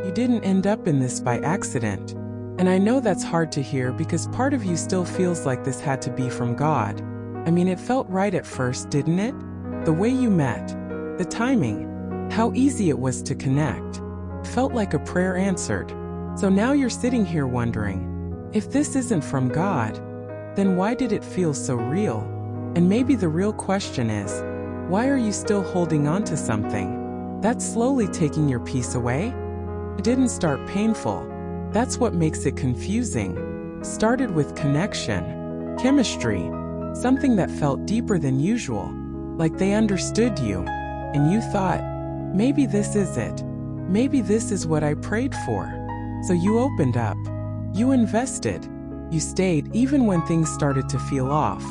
You didn't end up in this by accident. And I know that's hard to hear because part of you still feels like this had to be from God. I mean, it felt right at first, didn't it? The way you met, the timing, how easy it was to connect. Felt like a prayer answered. So now you're sitting here wondering, if this isn't from God, then why did it feel so real? And maybe the real question is, why are you still holding on to something that's slowly taking your peace away? It didn't start painful. That's what makes it confusing. Started with connection, chemistry, something that felt deeper than usual, like they understood you, and you thought, maybe this is it. Maybe this is what I prayed for. So you opened up. You invested. You stayed even when things started to feel off.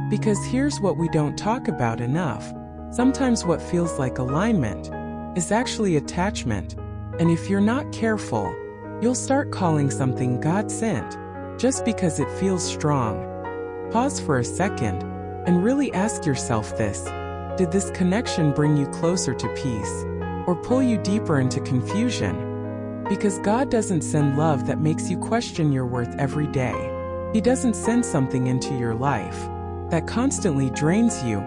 Because here's what we don't talk about enough. Sometimes what feels like alignment is actually attachment. And if you're not careful, you'll start calling something God sent just because it feels strong. Pause for a second and really ask yourself this. Did this connection bring you closer to peace or pull you deeper into confusion? Because God doesn't send love that makes you question your worth every day. He doesn't send something into your life that constantly drains you,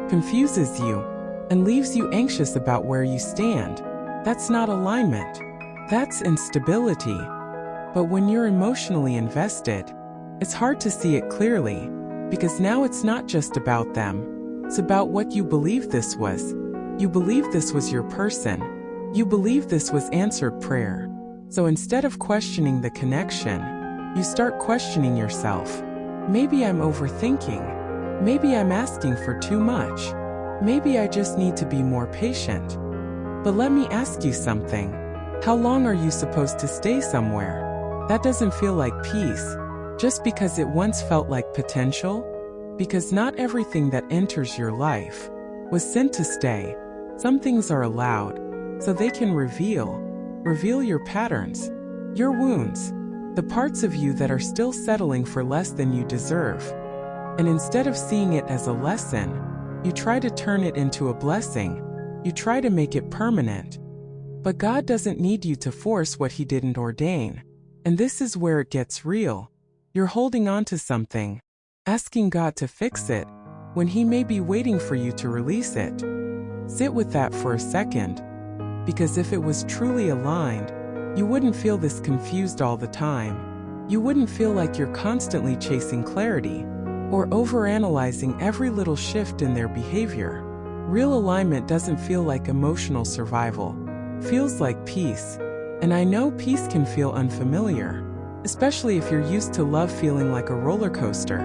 confuses you, and leaves you anxious about where you stand. That's not alignment. That's instability. But when you're emotionally invested, it's hard to see it clearly, because now it's not just about them. It's about what you believe this was. You believe this was your person. You believe this was answered prayer. So instead of questioning the connection, you start questioning yourself. Maybe I'm overthinking. Maybe I'm asking for too much. Maybe I just need to be more patient. But let me ask you something. How long are you supposed to stay somewhere that doesn't feel like peace, just because it once felt like potential? Because not everything that enters your life was sent to stay. Some things are allowed, so they can reveal your patterns, your wounds, the parts of you that are still settling for less than you deserve. And instead of seeing it as a lesson, you try to turn it into a blessing. You try to make it permanent. But God doesn't need you to force what He didn't ordain. And this is where it gets real. You're holding on to something, asking God to fix it, when He may be waiting for you to release it. Sit with that for a second, because if it was truly aligned, you wouldn't feel this confused all the time. You wouldn't feel like you're constantly chasing clarity, or overanalyzing every little shift in their behavior. Real alignment doesn't feel like emotional survival. Feels like peace. And I know peace can feel unfamiliar, especially if you're used to love feeling like a roller coaster.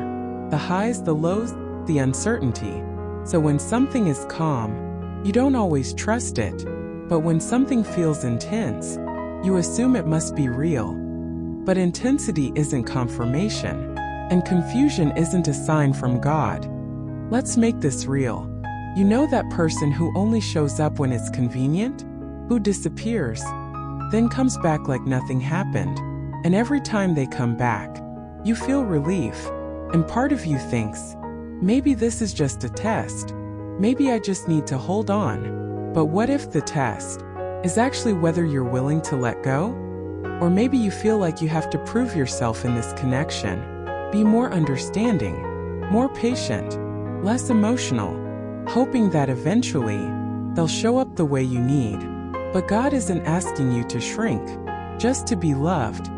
The highs, the lows, the uncertainty. So when something is calm, you don't always trust it. But when something feels intense, you assume it must be real. But intensity isn't confirmation, and confusion isn't a sign from God. Let's make this real. You know that person who only shows up when it's convenient? Who disappears, then comes back like nothing happened. And every time they come back, you feel relief. And part of you thinks, maybe this is just a test. Maybe I just need to hold on. But what if the test is actually whether you're willing to let go? Or maybe you feel like you have to prove yourself in this connection. Be more understanding, more patient, less emotional, hoping that eventually they'll show up the way you need. But God isn't asking you to shrink, just to be loved.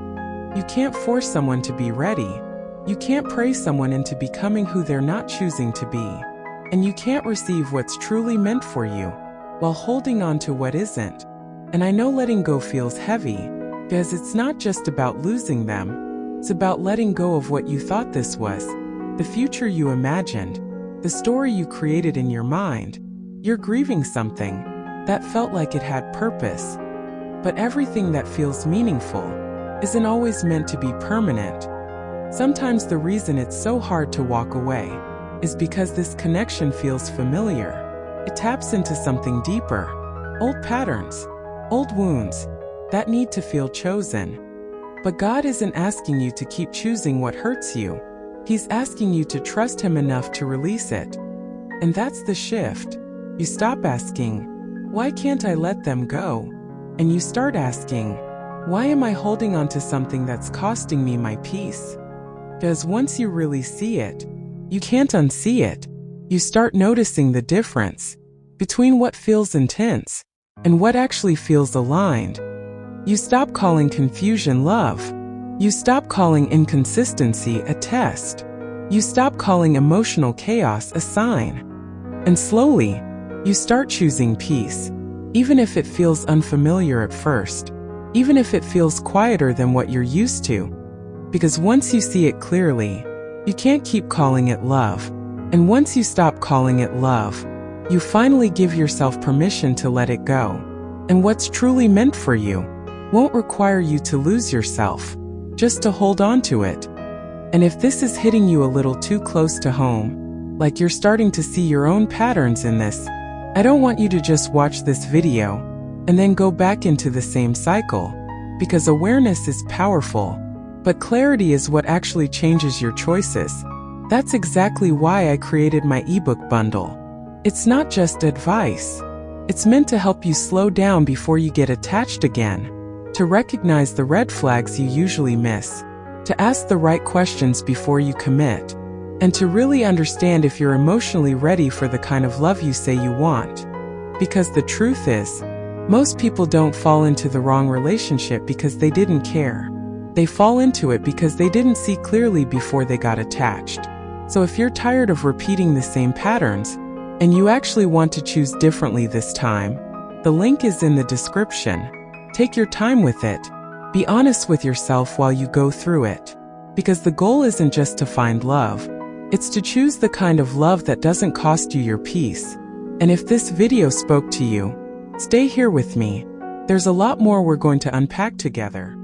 You can't force someone to be ready. You can't pray someone into becoming who they're not choosing to be. And you can't receive what's truly meant for you while holding on to what isn't. And I know letting go feels heavy, because it's not just about losing them. It's about letting go of what you thought this was, the future you imagined, the story you created in your mind. You're grieving something that felt like it had purpose. But everything that feels meaningful isn't always meant to be permanent. Sometimes the reason it's so hard to walk away is because this connection feels familiar. It taps into something deeper, old patterns, old wounds that need to feel chosen. But God isn't asking you to keep choosing what hurts you. He's asking you to trust Him enough to release it. And that's the shift. You stop asking, why can't I let them go? and you start asking, why am I holding on to something that's costing me my peace? Because once you really see it, you can't unsee it. You start noticing the difference between what feels intense and what actually feels aligned. You stop calling confusion love. You stop calling inconsistency a test. You stop calling emotional chaos a sign. And slowly, you start choosing peace, even if it feels unfamiliar at first, even if it feels quieter than what you're used to. Because once you see it clearly, you can't keep calling it love. And once you stop calling it love, you finally give yourself permission to let it go. And what's truly meant for you won't require you to lose yourself, just to hold on to it. And if this is hitting you a little too close to home, like you're starting to see your own patterns in this, I don't want you to just watch this video and then go back into the same cycle, because awareness is powerful, but clarity is what actually changes your choices. That's exactly why I created my ebook bundle. It's not just advice. It's meant to help you slow down before you get attached again, to recognize the red flags you usually miss, to ask the right questions before you commit, and to really understand if you're emotionally ready for the kind of love you say you want. Because the truth is, most people don't fall into the wrong relationship because they didn't care. They fall into it because they didn't see clearly before they got attached. So if you're tired of repeating the same patterns, and you actually want to choose differently this time, the link is in the description. Take your time with it. Be honest with yourself while you go through it. Because the goal isn't just to find love. It's to choose the kind of love that doesn't cost you your peace. And if this video spoke to you, stay here with me. There's a lot more we're going to unpack together.